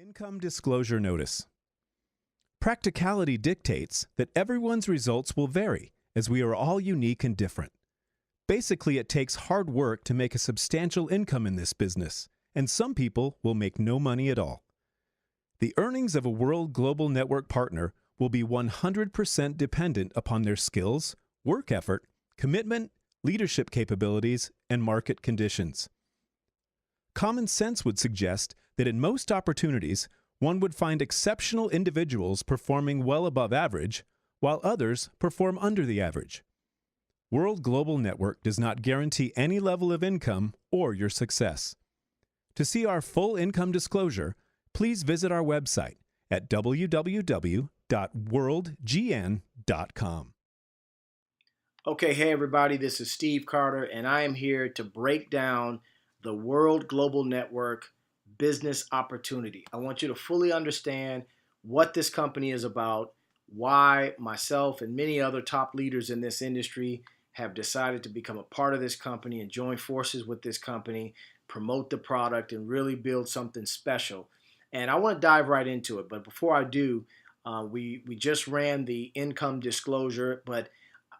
Income Disclosure Notice. Practicality dictates that everyone's results will vary, as we are all unique and different. Basically, it takes hard work to make a substantial income in this business, and some people will make no money at all. The earnings of a WORlD Global Network partner will be 100% dependent upon their skills, work effort, commitment, leadership capabilities, and market conditions. Common sense would suggest that in most opportunities, one would find exceptional individuals performing well above average, while others perform under the average. WORlD Global Network does not guarantee any level of income or your success. To see our full income disclosure, please visit our website at www.worldgn.com. Okay, hey everybody, this is Steve Carter, and I am here to break down the WORlD Global Network business opportunity. I want you to fully understand what this company is about, why myself and many other top leaders in this industry have decided to become a part of this company and join forces with this company, promote the product, and really build something special. And I want to dive right into it. But before I do, we just ran the income disclosure, but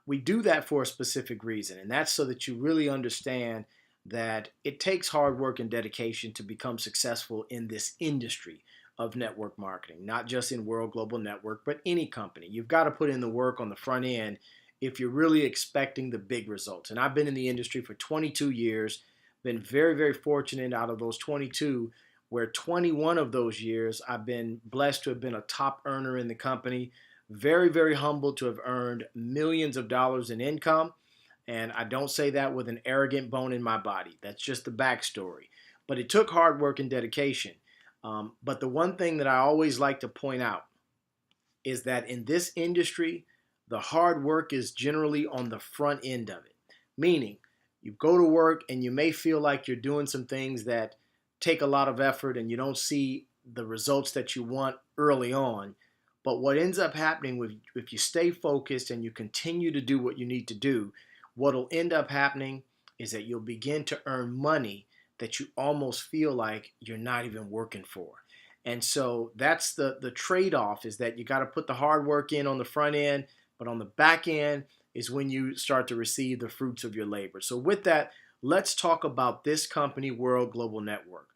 we do that for a specific reason. And that's so that you really understand that it takes hard work and dedication to become successful in this industry of network marketing, not just in WORlD Global Network, but any company. You've got to put in the work on the front end if you're really expecting the big results. And I've been in the industry for 22 years, been very, very fortunate out of those 22, where 21 of those years I've been blessed to have been a top earner in the company, very, very humbled to have earned millions of dollars in income. And I don't say that with an arrogant bone in my body. That's just the backstory. But it took hard work and dedication. But the one thing that I always like to point out is that in this industry, the hard work is generally on the front end of it. Meaning, you go to work and you may feel like you're doing some things that take a lot of effort and you don't see the results that you want early on. But what ends up happening if you stay focused and you continue to do what you need to do, what'll end up happening is that you'll begin to earn money that you almost feel like you're not even working for. And so that's the trade-off, is that you got to put the hard work in on the front end, but on the back end is when you start to receive the fruits of your labor. So with that, let's talk about this company, WORlD Global Network.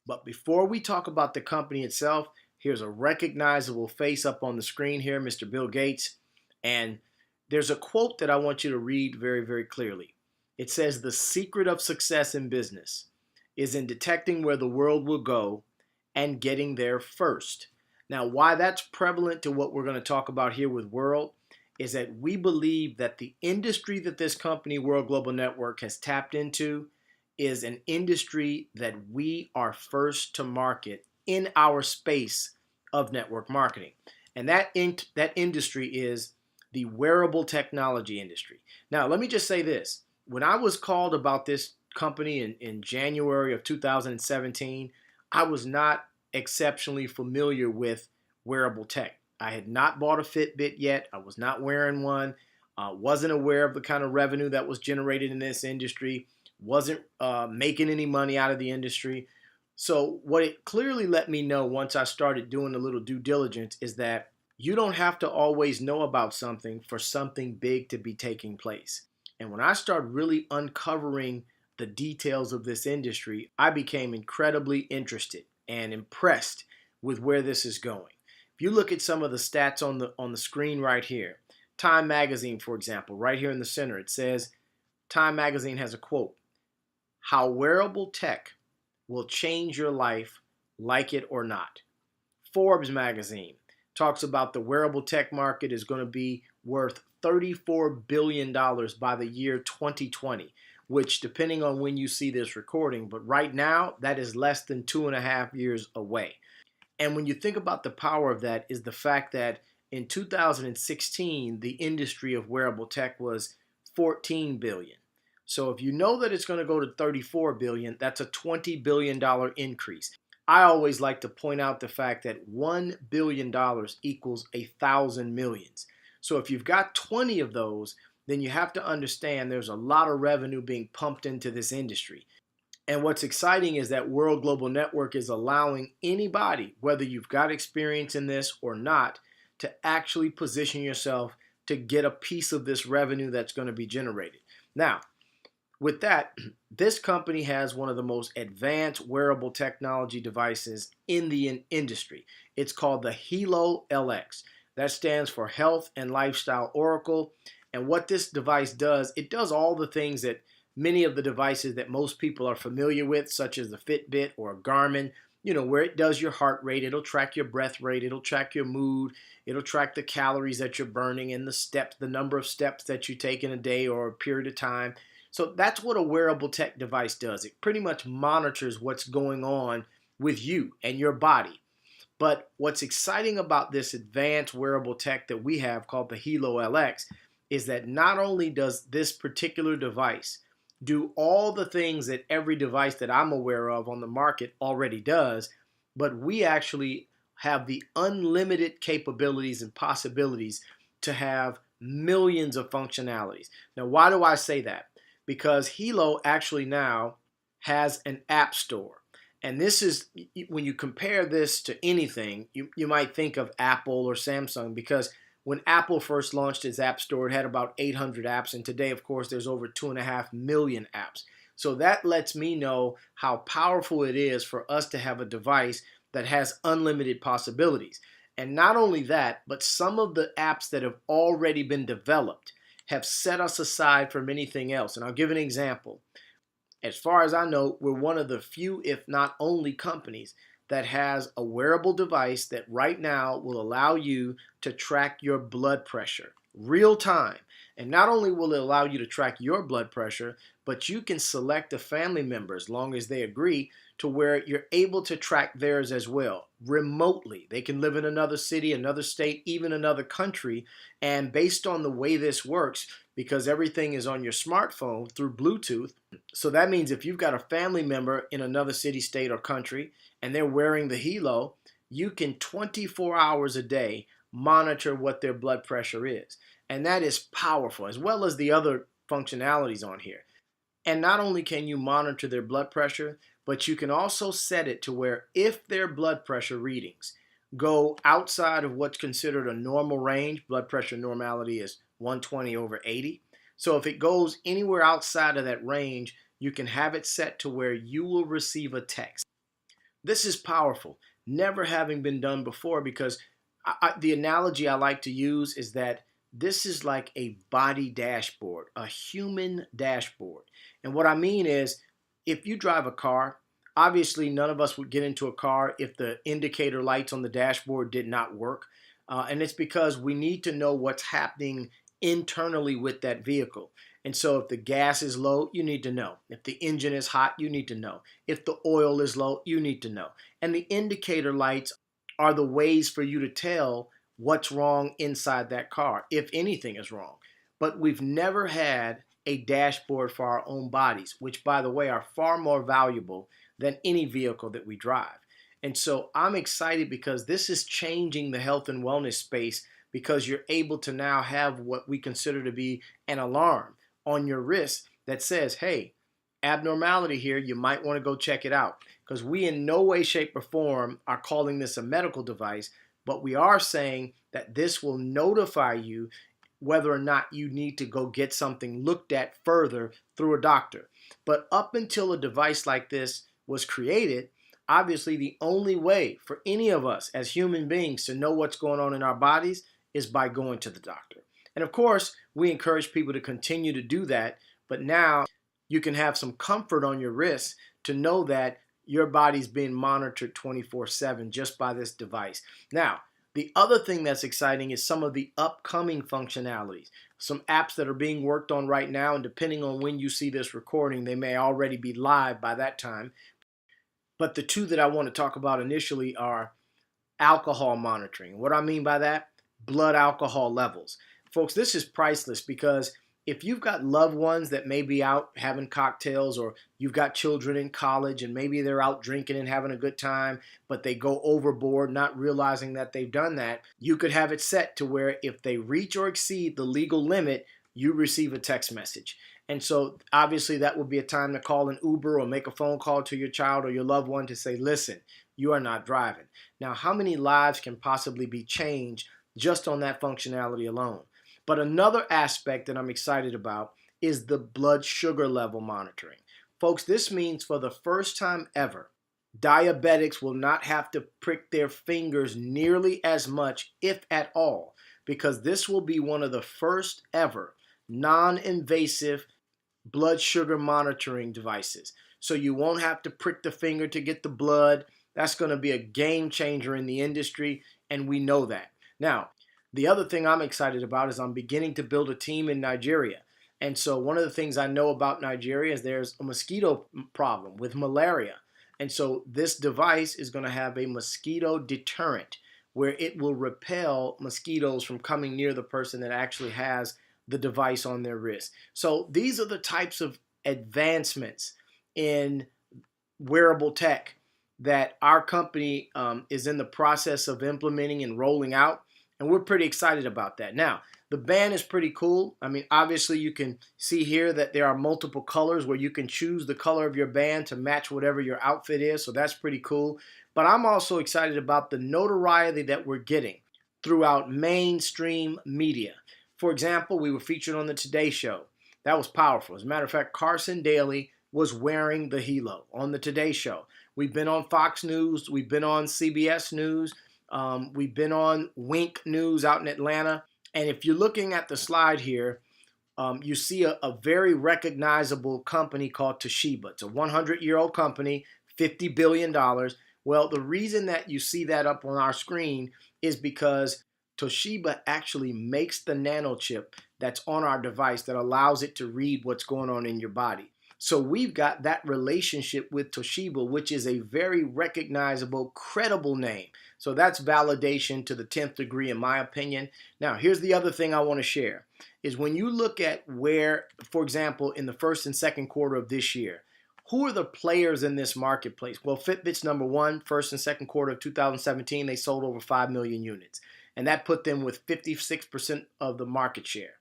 But before we talk about the company itself, here's a recognizable face up on the screen here, Mr. Bill Gates. And there's a quote that I want you to read very, very clearly. It says, "The secret of success in business is in detecting where the world will go and getting there first." Now, why that's prevalent to what we're going to talk about here with WORlD is that we believe that the industry that this company, WORlD Global Network, has tapped into is an industry that we are first to market in our space of network marketing. And that industry is the wearable technology industry. Now, let me just say this. When I was called about this company in January of 2017, I was not exceptionally familiar with wearable tech. I had not bought a Fitbit yet. I was not wearing one. Wasn't aware of the kind of revenue that was generated in this industry. Wasn't making any money out of the industry. So what it clearly let me know once I started doing a little due diligence is that you don't have to always know about something for something big to be taking place. And when I started really uncovering the details of this industry, I became incredibly interested and impressed with where this is going. If you look at some of the stats on the screen right here, Time Magazine, for example, right here in the center, it says, Time Magazine has a quote, "How wearable tech will change your life, like it or not." Forbes magazine talks about the wearable tech market is going to be worth $34 billion by the year 2020, which, depending on when you see this recording, but right now, that is less than 2.5 years away. And when you think about the power of that, is the fact that in 2016, the industry of wearable tech was 14 billion. So if you know that it's going to go to 34 billion, that's a $20 billion increase. I always like to point out the fact that $1 billion equals 1,000 millions. So if you've got 20 of those, then you have to understand there's a lot of revenue being pumped into this industry. And what's exciting is that WORlD Global Network is allowing anybody, whether you've got experience in this or not, to actually position yourself to get a piece of this revenue that's going to be generated. Now, with that, this company has one of the most advanced wearable technology devices in the industry. It's called the Helo LX. That stands for Health and Lifestyle Oracle. And what this device does, it does all the things that many of the devices that most people are familiar with, such as the Fitbit or a Garmin, where it does your heart rate, it'll track your breath rate, it'll track your mood, it'll track the calories that you're burning and the steps, the number of steps that you take in a day or a period of time. So that's what a wearable tech device does. It pretty much monitors what's going on with you and your body. But what's exciting about this advanced wearable tech that we have called the Helo LX is that not only does this particular device do all the things that every device that I'm aware of on the market already does, but we actually have the unlimited capabilities and possibilities to have millions of functionalities. Now, why do I say that? Because Helo actually now has an app store. And this is, when you compare this to anything, you might think of Apple or Samsung, because when Apple first launched its app store, it had about 800 apps. And today, of course, there's over 2.5 million apps. So that lets me know how powerful it is for us to have a device that has unlimited possibilities. And not only that, but some of the apps that have already been developed have set us aside from anything else. And I'll give an example. As far as I know, we're one of the few, if not only, companies that has a wearable device that right now will allow you to track your blood pressure real time. And not only will it allow you to track your blood pressure, but you can select a family member, as long as they agree, to where you're able to track theirs as well remotely. They can live in another city, another state, even another country. And based on the way this works, because everything is on your smartphone through Bluetooth, so that means if you've got a family member in another city, state, or country, and they're wearing the Helo, you can 24 hours a day monitor what their blood pressure is. And that is powerful, as well as the other functionalities on here. And not only can you monitor their blood pressure, but you can also set it to where if their blood pressure readings go outside of what's considered a normal range, blood pressure normality is 120/80. So if it goes anywhere outside of that range, you can have it set to where you will receive a text. This is powerful, never having been done before, because the analogy I like to use is that this is like a body dashboard, a human dashboard. And what I mean is, if you drive a car, obviously none of us would get into a car if the indicator lights on the dashboard did not work. And it's because we need to know what's happening internally with that vehicle. And so if the gas is low, you need to know. If the engine is hot, you need to know. If the oil is low, you need to know. And the indicator lights are the ways for you to tell what's wrong inside that car, if anything is wrong. But we've never had a dashboard for our own bodies, which, by the way, are far more valuable than any vehicle that we drive. And so I'm excited because this is changing the health and wellness space, because you're able to now have what we consider to be an alarm on your wrist that says, hey, abnormality here, you might want to go check it out. Because we in no way, shape, or form are calling this a medical device, but we are saying that this will notify you whether or not you need to go get something looked at further through a doctor. But up until a device like this was created, obviously the only way for any of us as human beings to know what's going on in our bodies is by going to the doctor. And of course, we encourage people to continue to do that, but now you can have some comfort on your wrist to know that your body's being monitored 24/7 just by this device. Now, the other thing that's exciting is some of the upcoming functionalities, some apps that are being worked on right now, and depending on when you see this recording, they may already be live by that time. But the two that I want to talk about initially are alcohol monitoring. What I mean by that, blood alcohol levels. Folks, this is priceless, because if you've got loved ones that may be out having cocktails, or you've got children in college and maybe they're out drinking and having a good time, but they go overboard not realizing that they've done that, you could have it set to where if they reach or exceed the legal limit, you receive a text message. And so obviously that would be a time to call an Uber or make a phone call to your child or your loved one to say, listen, you are not driving. Now, how many lives can possibly be changed just on that functionality alone? But another aspect that I'm excited about is the blood sugar level monitoring. Folks, this means for the first time ever, diabetics will not have to prick their fingers nearly as much, if at all, because this will be one of the first ever non-invasive blood sugar monitoring devices. So you won't have to prick the finger to get the blood. That's going to be a game changer in the industry, and we know that. Now, the other thing I'm excited about is I'm beginning to build a team in Nigeria. And so one of the things I know about Nigeria is there's a mosquito problem with malaria. And so this device is going to have a mosquito deterrent where it will repel mosquitoes from coming near the person that actually has the device on their wrist. So these are the types of advancements in wearable tech that our company is in the process of implementing and rolling out. And we're pretty excited about that. Now, the band is pretty cool. I mean, obviously you can see here that there are multiple colors where you can choose the color of your band to match whatever your outfit is. So that's pretty cool. But I'm also excited about the notoriety that we're getting throughout mainstream media. For example, we were featured on the Today Show. That was powerful. As a matter of fact, Carson Daly was wearing the Helo on the Today Show. We've been on Fox News. We've been on CBS News. We've been on Wink News out in Atlanta. And if you're looking at the slide here, you see a very recognizable company called Toshiba. It's a 100-year-old company, $50 billion. Well, the reason that you see that up on our screen is because Toshiba actually makes the nanochip that's on our device that allows it to read what's going on in your body. So we've got that relationship with Toshiba, which is a very recognizable, credible name. So that's validation to the 10th degree, in my opinion. Now, here's the other thing I want to share, is when you look at where, for example, in the first and second quarter of this year, who are the players in this marketplace? Well, Fitbit's number one. First and second quarter of 2017, they sold over 5 million units. And that put them with 56% of the market share.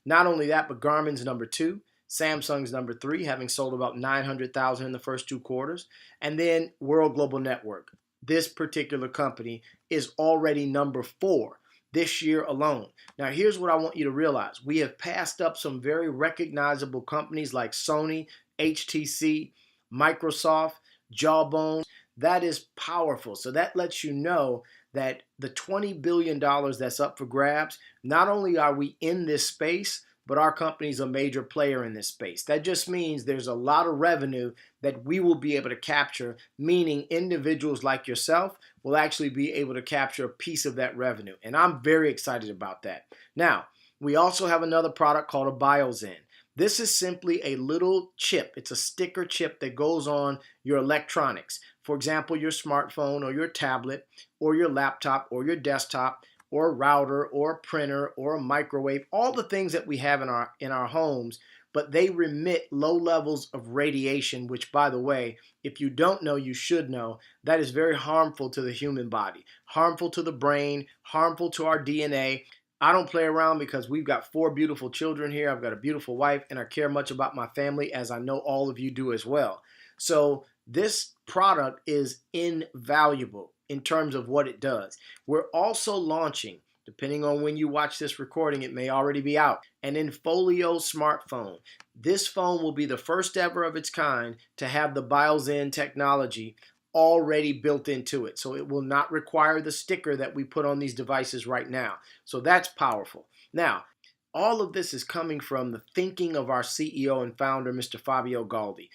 Not only that, but Garmin's number two. Samsung's number three, having sold about 900,000 in the first two quarters. And then WORlD Global Network. This particular company is already number four this year alone. Now, here's what I want you to realize. We have passed up some very recognizable companies like Sony, HTC, Microsoft, Jawbone. That is powerful. So that lets you know that the $20 billion that's up for grabs, not only are we in this space, but our company's a major player in this space. That just means there's a lot of revenue that we will be able to capture, meaning individuals like yourself will actually be able to capture a piece of that revenue. And I'm very excited about that. Now, we also have another product called a BioZen. This is simply a little chip. It's a sticker chip that goes on your electronics. For example, your smartphone or your tablet or your laptop or your desktop or a router or a printer or a microwave, all the things that we have in our homes, but they remit low levels of radiation, which, by the way, if you don't know, you should know, that is very harmful to the human body, harmful to the brain, harmful to our DNA. I don't play around because we've got 4 beautiful children here. I've got a beautiful wife, and I care much about my family, as I know all of you do as well. So this product is invaluable in terms of what it does. We're also launching, depending on when you watch this recording, it may already be out, an Infolio smartphone. This phone will be the first ever of its kind to have the BioZen technology already built into it. So it will not require the sticker that we put on these devices right now. So that's powerful. Now, all of this is coming from the thinking of our CEO and founder, Mr. Fabio Galdi.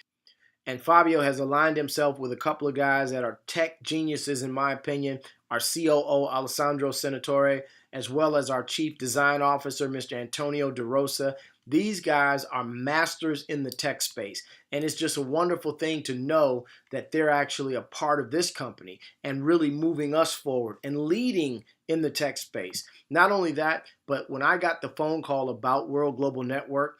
And Fabio has aligned himself with a couple of guys that are tech geniuses, in my opinion, our COO, Alessandro Senatore, as well as our Chief Design Officer, Mr. Antonio De Rosa. These guys are masters in the tech space. And it's just a wonderful thing to know that they're actually a part of this company and really moving us forward and leading in the tech space. Not only that, but when I got the phone call about WORlD Global Network,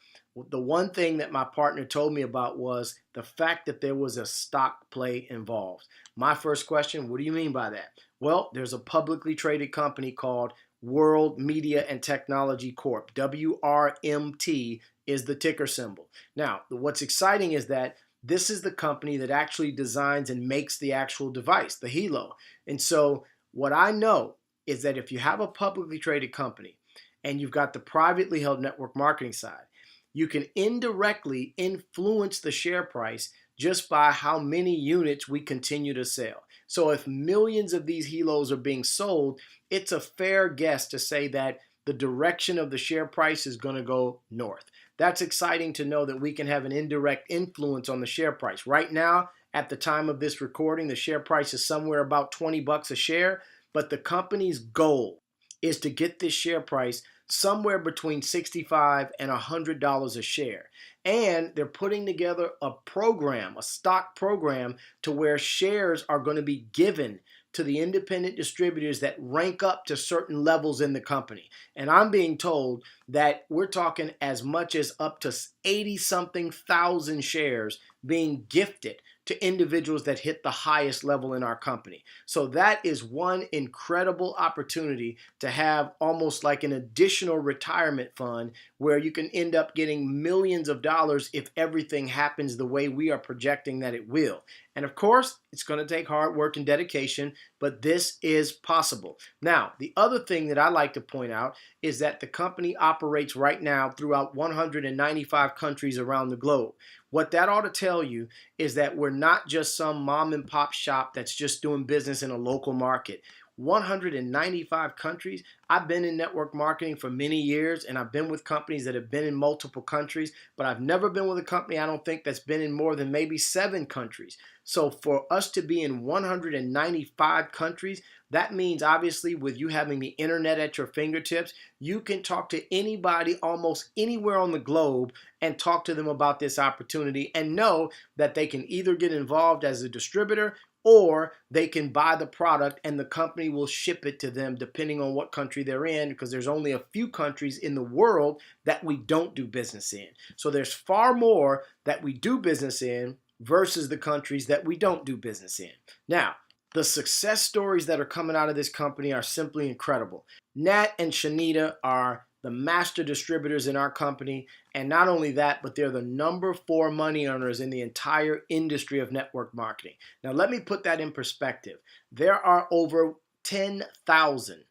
the one thing that my partner told me about was the fact that there was a stock play involved. My first question, what do you mean by that? Well, there's a publicly traded company called WORlD Media and Technology Corp, WRMT is the ticker symbol. Now, what's exciting is that this is the company that actually designs and makes the actual device, the Helo. And so what I know is that if you have a publicly traded company and you've got the privately held network marketing side, you can indirectly influence the share price just by how many units we continue to sell. So if millions of these Helos are being sold, it's a fair guess to say that the direction of the share price is going to go north. That's exciting to know that we can have an indirect influence on the share price. Right now, at the time of this recording, the share price is somewhere about 20 bucks a share, but the company's goal is to get this share price somewhere between $65 and $100 a share. And they're putting together a program, a stock program, to where shares are going to be given to the independent distributors that rank up to certain levels in the company. And I'm being told that we're talking as much as up to 80-something thousand shares being gifted to individuals that hit the highest level in our company. So that is one incredible opportunity to have almost like an additional retirement fund where you can end up getting millions of dollars if everything happens the way we are projecting that it will. And of course, it's going to take hard work and dedication, but this is possible. Now, the other thing that I like to point out is that the company operates right now throughout 195 countries around the globe. What that ought to tell you is that we're not just some mom and pop shop that's just doing business in a local market. 195 countries. I've been in network marketing for many years, and I've been with companies that have been in multiple countries, but I've never been with a company, I don't think, that's been in more than maybe 7 countries. So for us to be in 195 countries, that means obviously with you having the internet at your fingertips, you can talk to anybody almost anywhere on the globe and talk to them about this opportunity and know that they can either get involved as a distributor or they can buy the product and the company will ship it to them depending on what country they're in, because there's only a few countries in the world that we don't do business in. So there's far more that we do business in versus the countries that we don't do business in. Now, the success stories that are coming out of this company are simply incredible. Nat and Shanita are the master distributors in our company, and not only that, but they're the number 4 money earners in the entire industry of network marketing. Now, let me put that in perspective. There are over 10,000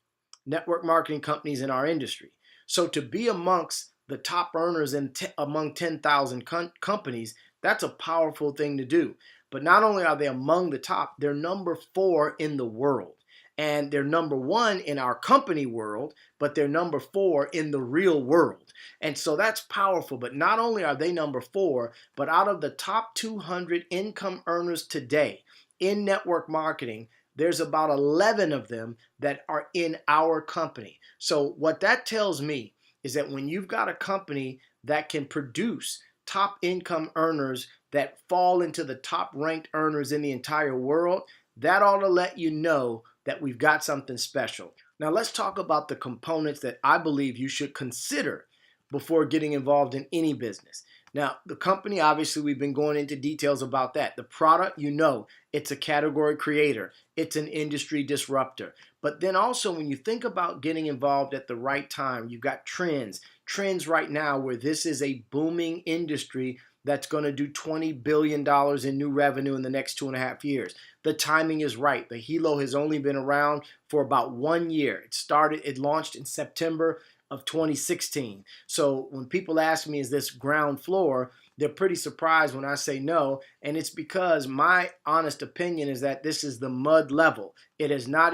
network marketing companies in our industry. So to be amongst the top earners among 10,000 companies, that's a powerful thing to do. But not only are they among the top, they're number 4 in the world. And they're number 1 in our company world, but they're number 4 in the real world. And so that's powerful. But not only are they number 4, but out of the top 200 income earners today in network marketing, there's about 11 of them that are in our company. So what that tells me is that when you've got a company that can produce top income earners that fall into the top ranked earners in the entire world, that ought to let you know that we've got something special. Now let's talk about the components that I believe you should consider before getting involved in any business. Now, the company, obviously, we've been going into details about that. The product, you know, it's a category creator. It's an industry disruptor. But then also, when you think about getting involved at the right time, you've got trends. Trends right now where this is a booming industry that's going to do $20 billion in new revenue in the next 2.5 years. The timing is right. The Helo has only been around for about 1 year. It launched in September of 2016. So when people ask me, is this ground floor, they're pretty surprised when I say no. And it's because my honest opinion is that this is the mud level. It has not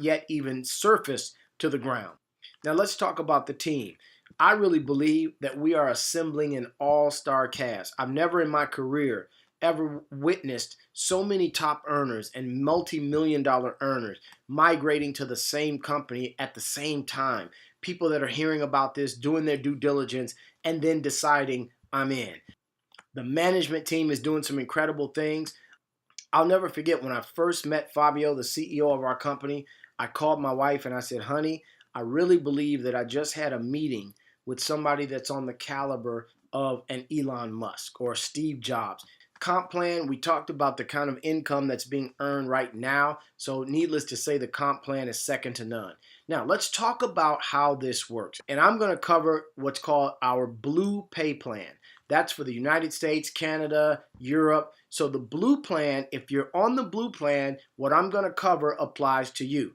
yet even surfaced to the ground. Now let's talk about the team. I really believe that we are assembling an all-star cast. I've never in my career ever witnessed so many top earners and multi-million-dollar earners migrating to the same company at the same time. People that are hearing about this, doing their due diligence, and then deciding, I'm in. The management team is doing some incredible things. I'll never forget when I first met Fabio, the CEO of our company. I called my wife and I said, honey, I really believe that I just had a meeting with somebody that's on the caliber of an Elon Musk or Steve Jobs. Comp plan, we talked about the kind of income that's being earned right now. So needless to say, the comp plan is second to none. Now let's talk about how this works. And I'm going to cover what's called our blue pay plan. That's for the United States, Canada, Europe. So the blue plan, if you're on the blue plan, what I'm going to cover applies to you.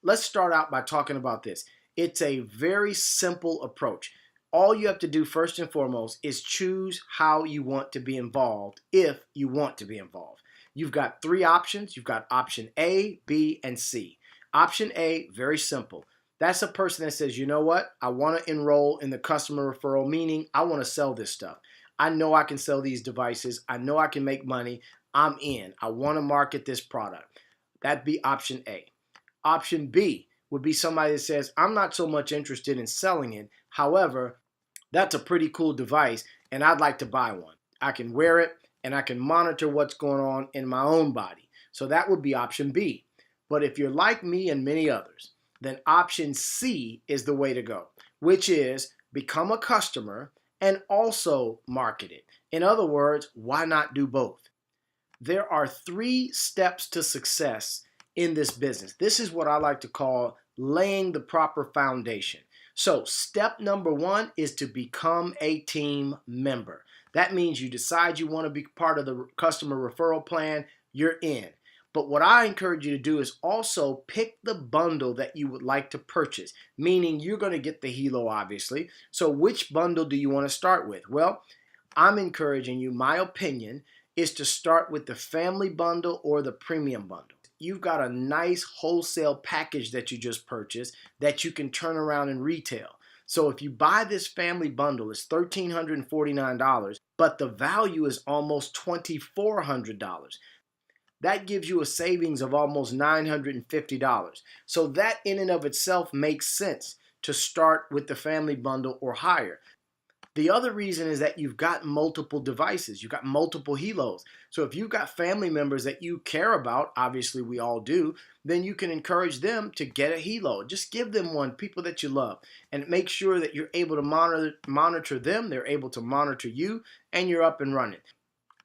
Let's start out by talking about this. It's a very simple approach. All you have to do first and foremost is choose how you want to be involved if you want to be involved. You've got three options. You've got option A, B, and C. Option A, very simple. That's a person that says, you know what? I want to enroll in the customer referral, meaning I want to sell this stuff. I know I can sell these devices. I know I can make money. I'm in. I want to market this product. That'd be option A. Option B would be somebody that says, I'm not so much interested in selling it. However, that's a pretty cool device and I'd like to buy one. I can wear it and I can monitor what's going on in my own body. So that would be option B. But if you're like me and many others, then option C is the way to go, which is become a customer and also market it. In other words, why not do both? There are 3 steps to success in this business. This is what I like to call laying the proper foundation. So step number 1 is to become a team member. That means you decide you want to be part of the customer referral plan, you're in. But what I encourage you to do is also pick the bundle that you would like to purchase, meaning you're going to get the Helo, obviously. So which bundle do you want to start with? Well, I'm encouraging you, my opinion, is to start with the family bundle or the premium bundle. You've got a nice wholesale package that you just purchased that you can turn around and retail. So if you buy this family bundle, it's $1,349, but the value is almost $2,400. That gives you a savings of almost $950. So that in and of itself makes sense to start with the family bundle or higher. The other reason is that you've got multiple devices. You've got multiple Helos. So if you've got family members that you care about, obviously we all do, then you can encourage them to get a Helo. Just give them one, people that you love, and make sure that you're able to monitor them, they're able to monitor you, and you're up and running.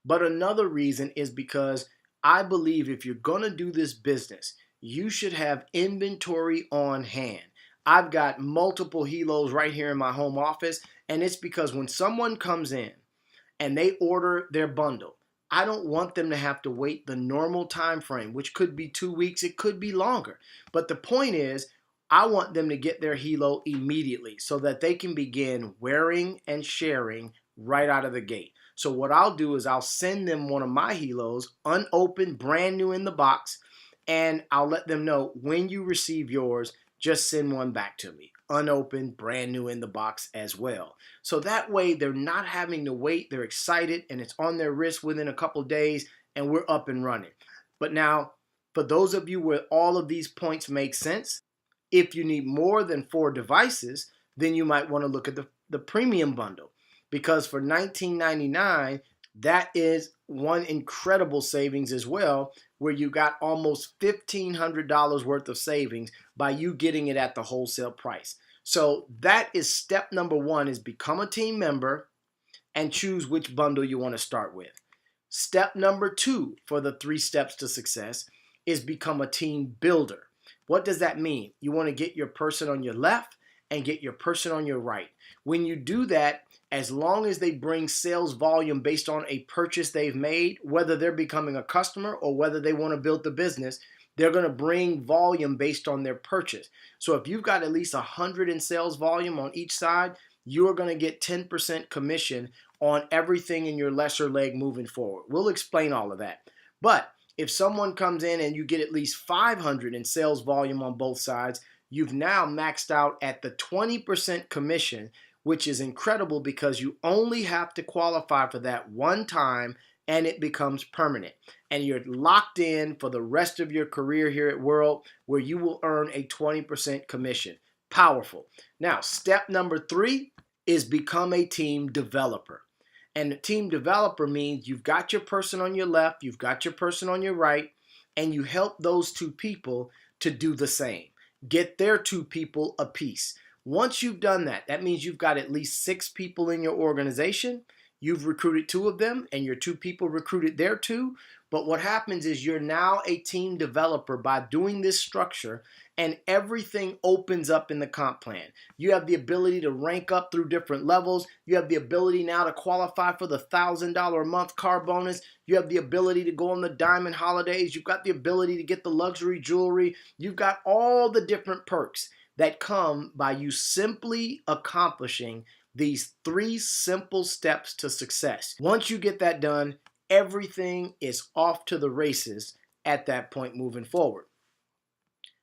But another reason is because I believe if you're going to do this business, you should have inventory on hand. I've got multiple Helos right here in my home office, and it's because when someone comes in and they order their bundle, I don't want them to have to wait the normal time frame, which could be 2 weeks, it could be longer. But the point is, I want them to get their Helo immediately so that they can begin wearing and sharing right out of the gate. So what I'll do is I'll send them one of my Helos, unopened, brand new in the box, and I'll let them know when you receive yours, just send one back to me, unopened, brand new in the box as well. So that way they're not having to wait, they're excited, and it's on their wrist within a couple days, and we're up and running. But now, for those of you where all of these points make sense, if you need more than 4 devices, then you might want to look at the premium bundle. Because for $19.99, that is one incredible savings as well, where you got almost $1,500 worth of savings by you getting it at the wholesale price. So that is step number 1, is become a team member and choose which bundle you want to start with. Step number 2 for the 3 steps to success is become a team builder. What does that mean? You want to get your person on your left and get your person on your right. When you do that, as long as they bring sales volume based on a purchase they've made, whether they're becoming a customer or whether they want to build the business, they're going to bring volume based on their purchase. So if you've got at least 100 in sales volume on each side, you're going to get 10% commission on everything in your lesser leg moving forward. We'll explain all of that. But if someone comes in and you get at least 500 in sales volume on both sides, you've now maxed out at the 20% commission, which is incredible because you only have to qualify for that one time and it becomes permanent. And you're locked in for the rest of your career here at WORlD, where you will earn a 20% commission. Powerful. Now, step number 3 is become a team developer. And the team developer means you've got your person on your left, you've got your person on your right, and you help those 2 people to do the same. Get their 2 people apiece. Once you've done that, that means you've got at least 6 people in your organization. You've recruited two of them, and your two people recruited their two. But what happens is you're now a team developer by doing this structure, and everything opens up in the comp plan. You have the ability to rank up through different levels. You have the ability now to qualify for the $1,000 a month car bonus. You have the ability to go on the diamond holidays. You've got the ability to get the luxury jewelry. You've got all the different perks that come by you simply accomplishing these 3 simple steps to success. Once you get that done, everything is off to the races at that point moving forward.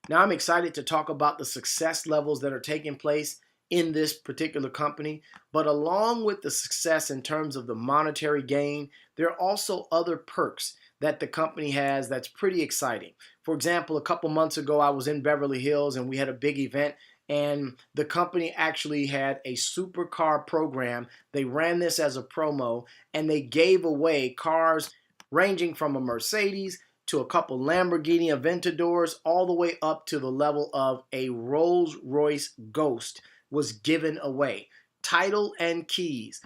Now, I'm excited to talk about the success levels that are taking place in this particular company, but along with the success in terms of the monetary gain, there are also other perks that the company has that's pretty exciting. For example, a couple months ago, I was in Beverly Hills and we had a big event, and the company actually had a supercar program. They ran this as a promo, and they gave away cars ranging from a Mercedes to a couple Lamborghini Aventadors, all the way up to the level of a Rolls-Royce Ghost was given away. Title and keys.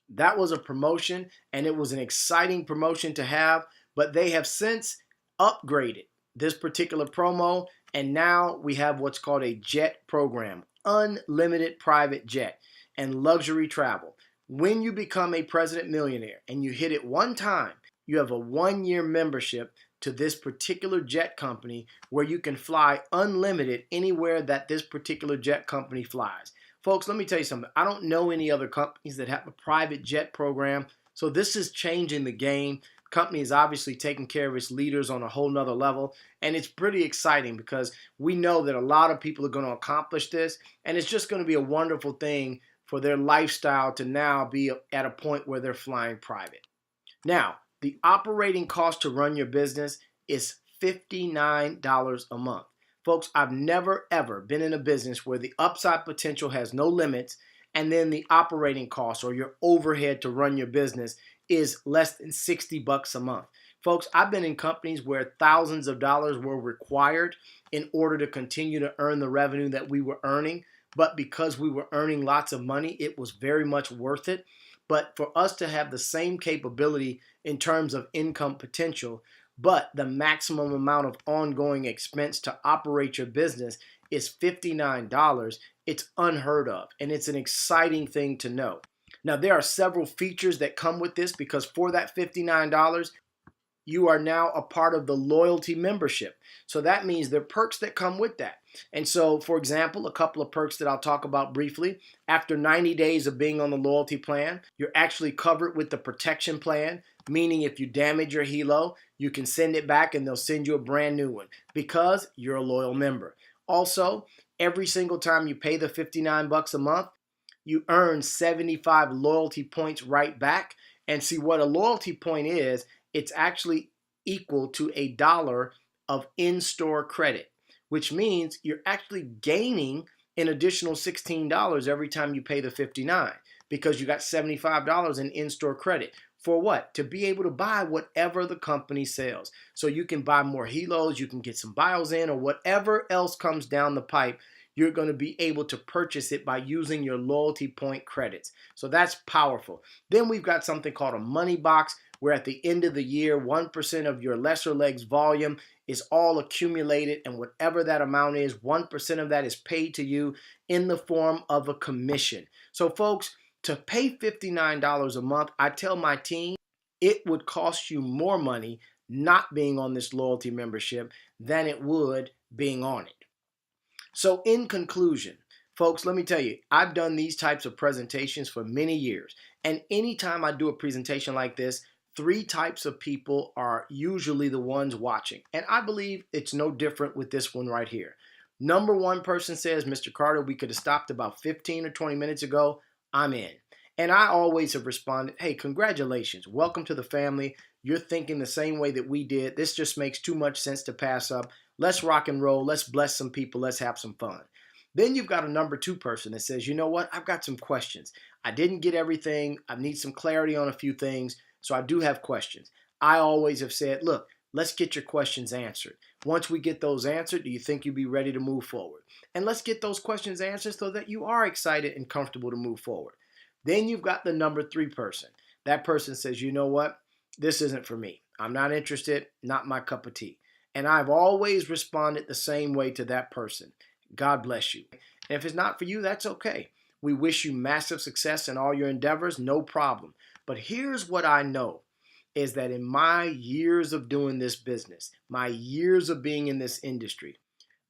That was a promotion, and it was an exciting promotion to have, but they have since upgraded this particular promo, and now we have what's called a jet program, unlimited private jet and luxury travel. When you become a president millionaire and you hit it one time, you have a 1-year membership to this particular jet company where you can fly unlimited anywhere that this particular jet company flies. Folks, let me tell you something. I don't know any other companies that have a private jet program, so this is changing the game. The company is obviously taking care of its leaders on a whole nother level, and it's pretty exciting because we know that a lot of people are going to accomplish this, and it's just going to be a wonderful thing for their lifestyle to now be at a point where they're flying private. Now, the operating cost to run your business is $59 a month. Folks, I've never ever been in a business where the upside potential has no limits and then the operating cost or your overhead to run your business is less than $60 a month. Folks, I've been in companies where thousands of dollars were required in order to continue to earn the revenue that we were earning. But because we were earning lots of money, it was very much worth it. But for us to have the same capability in terms of income potential, but the maximum amount of ongoing expense to operate your business is $59, it's unheard of. And it's an exciting thing to know. Now, there are several features that come with this because for that $59, you are now a part of the loyalty membership. So that means there are perks that come with that. And so, for example, a couple of perks that I'll talk about briefly. After 90 days of being on the loyalty plan, you're actually covered with the protection plan, meaning if you damage your Helo, you can send it back and they'll send you a brand new one because you're a loyal member. Also, every single time you pay the $59 a month, you earn 75 loyalty points right back. And see what a loyalty point is, it's actually equal to $1 of in-store credit, which means you're actually gaining an additional $16 every time you pay the $59 because you got $75 in in-store credit. For what? To be able to buy whatever the company sells. So you can buy more Helos, you can get some bios in, or whatever else comes down the pipe, you're going to be able to purchase it by using your loyalty point credits. So that's powerful. Then we've got something called a money box, where at the end of the year, 1% of your lesser legs volume is all accumulated, and whatever that amount is, 1% of that is paid to you in the form of a commission. So folks, to pay $59 a month, I tell my team, it would cost you more money not being on this loyalty membership than it would being on it. So in conclusion, folks, let me tell you, I've done these types of presentations for many years. And anytime I do a presentation like this, 3 types of people are usually the ones watching. And I believe it's no different with this one right here. Number 1 person says, Mr. Carter, we could have stopped about 15 or 20 minutes ago. I'm in. And I always have responded, hey, congratulations. Welcome to the family. You're thinking the same way that we did. This just makes too much sense to pass up. Let's rock and roll. Let's bless some people. Let's have some fun. Then you've got a number 2 person that says, you know what? I've got some questions. I didn't get everything. I need some clarity on a few things. So I do have questions. I always have said, look, let's get your questions answered. Once we get those answered, do you think you'll be ready to move forward? And let's get those questions answered so that you are excited and comfortable to move forward. Then you've got the number 3 person. That person says, you know what? This isn't for me. I'm not interested, not my cup of tea. And I've always responded the same way to that person. God bless you. And if it's not for you, that's okay. We wish you massive success in all your endeavors, no problem. But here's what I know is that in my years of doing this business, my years of being in this industry,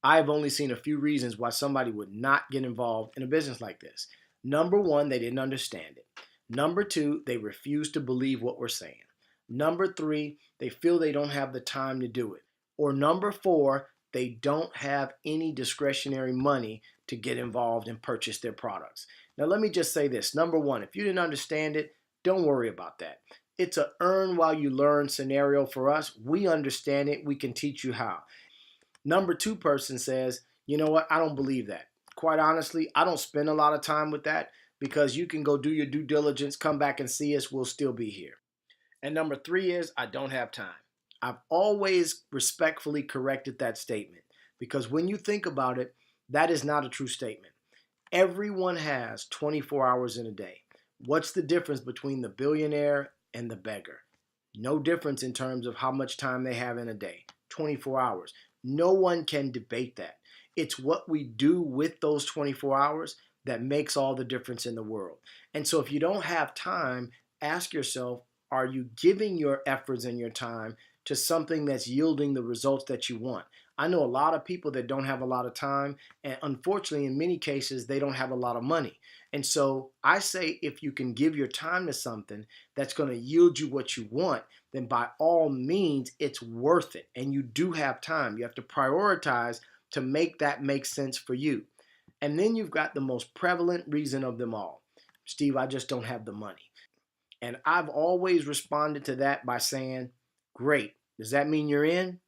I've only seen a few reasons why somebody would not get involved in a business like this. Number 1, they didn't understand it. Number 2, they refuse to believe what we're saying. Number 3, they feel they don't have the time to do it. Or number 4, they don't have any discretionary money to get involved and purchase their products. Now, let me just say this. Number 1, if you didn't understand it, don't worry about that. It's a earn while you learn scenario for us. We understand it. We can teach you how. Number 2 person says, you know what? I don't believe that. Quite honestly, I don't spend a lot of time with that because you can go do your due diligence, come back and see us. We'll still be here. And number 3 is I don't have time. I've always respectfully corrected that statement because when you think about it, that is not a true statement. Everyone has 24 hours in a day. What's the difference between the billionaire and the beggar? No difference in terms of how much time they have in a day. 24 hours. No one can debate that. It's what we do with those 24 hours that makes all the difference in the world. And so if you don't have time, ask yourself, are you giving your efforts and your time to something that's yielding the results that you want? I know a lot of people that don't have a lot of time, and unfortunately, in many cases, they don't have a lot of money. And so I say if you can give your time to something that's going to yield you what you want, then by all means, it's worth it. And you do have time. You have to prioritize to make that make sense for you. And then you've got the most prevalent reason of them all. Steve, I just don't have the money. And I've always responded to that by saying, great. Does that mean you're in?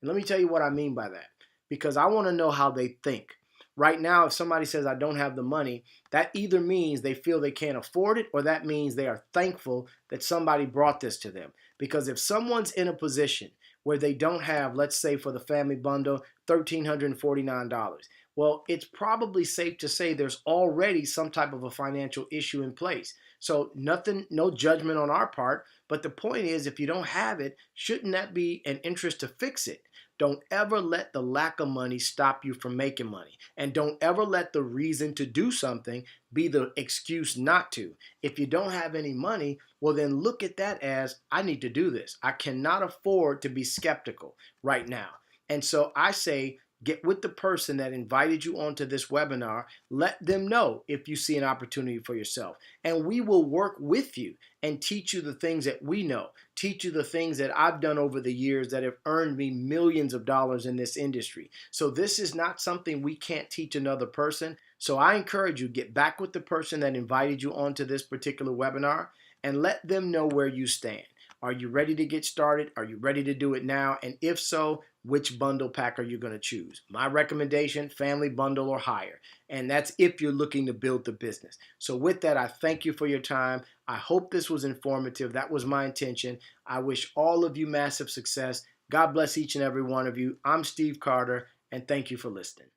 And let me tell you what I mean by that. Because I want to know how they think. Right now, if somebody says I don't have the money, that either means they feel they can't afford it or that means they are thankful that somebody brought this to them. Because if someone's in a position where they don't have, let's say for the family bundle, $1,349, well, it's probably safe to say there's already some type of a financial issue in place. So nothing, no judgment on our part, but the point is if you don't have it, shouldn't that be an interest to fix it? Don't ever let the lack of money stop you from making money. And don't ever let the reason to do something be the excuse not to. If you don't have any money, well then look at that as, I need to do this. I cannot afford to be skeptical right now. And so I say, get with the person that invited you onto this webinar. Let them know if you see an opportunity for yourself. And we will work with you and teach you the things that we know. Teach you the things that I've done over the years that have earned me millions of dollars in this industry. So this is not something we can't teach another person. So I encourage you, get back with the person that invited you onto this particular webinar and let them know where you stand. Are you ready to get started? Are you ready to do it now? And if so, which bundle pack are you going to choose? My recommendation, family bundle or higher. And that's if you're looking to build the business. So with that, I thank you for your time. I hope this was informative. That was my intention. I wish all of you massive success. God bless each and every one of you. I'm Steve Carter, and thank you for listening.